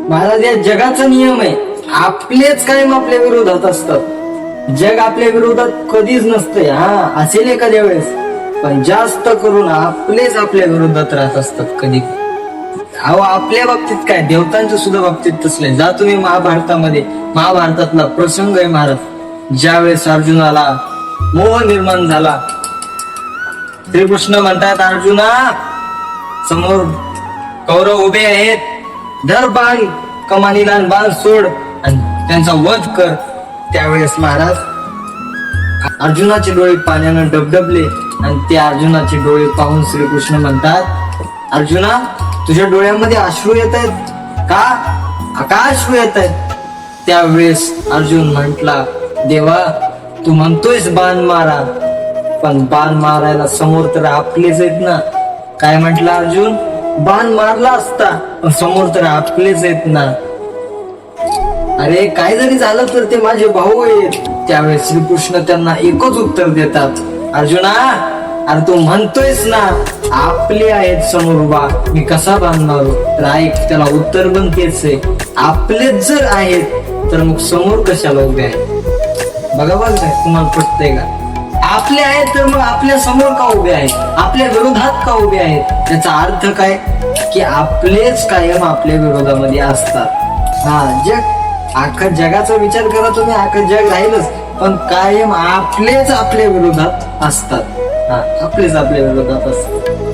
महाराज, या जगाचा नियम आहे, आपलेच कायम आपल्या विरोधात असतात. जग आपल्या विरोधात कधीच नसते. हा, असेल एखाद्या वेळेस, पण जास्त करून आपलेच आपल्या विरोधात राहत असतात कधी. अहो, आपल्या बाबतीत काय, देवतांच्या सुद्धा बाबतीत तसले. जा तुम्ही महाभारतातला प्रसंग आहे महाराज. ज्यावेळेस अर्जुनाला मोह निर्माण झाला, श्रीकृष्ण म्हणतात, अर्जुना, समोर कौरव उभे आहेत, धर बाण, कमानीला बाण सोड आणि त्यांचा वध कर. त्यावेळेस महाराज, अर्जुनाचे डोळे पाण्यानं डबडबले आणि त्या अर्जुनाचे डोळे पाहून श्रीकृष्ण म्हणतात, अर्जुना, तुझ्या डोळ्यामध्ये अश्रू येत आहेत का? का अश्रू येत आहेत? त्यावेळेस अर्जुन म्हटला, देवा, तू म्हणतोयस बाण मारा, पण बाण मारायला समोर तर आपलेच आहेत ना. काय म्हटला अर्जुन? बाण मारला असता, पण समोर तर आपलेच आहेत ना. अरे, काय जरी झालं तर ते माझे भाऊ आहेत. त्यावेळेस श्रीकृष्ण त्यांना एकच उत्तर देतात, अर्जुना, अरे तू म्हणतोयस ना आपले आहेत समोर उभा, मी कसा बाण मारू? तर ऐक, त्याला उत्तर पण तेच आहे, आपलेच जर आहेत तर मग समोर कशाला उभे आहेत? बघा तुम्हाला पटतंय का? आपले आहेत तर मग आपल्या समोर का उभे आहेत? आपल्या विरोधात का उभे आहेत? त्याचा अर्थ काय की आपलेच कायम आपल्या विरोधामध्ये असतात. हा, अख्खा जगाचा विचार करा तुम्ही, अख्खं जग राहीलच, पण कायम आपलेच आपल्या विरोधात असतात. आपलेच आपल्या विरोधात असतात.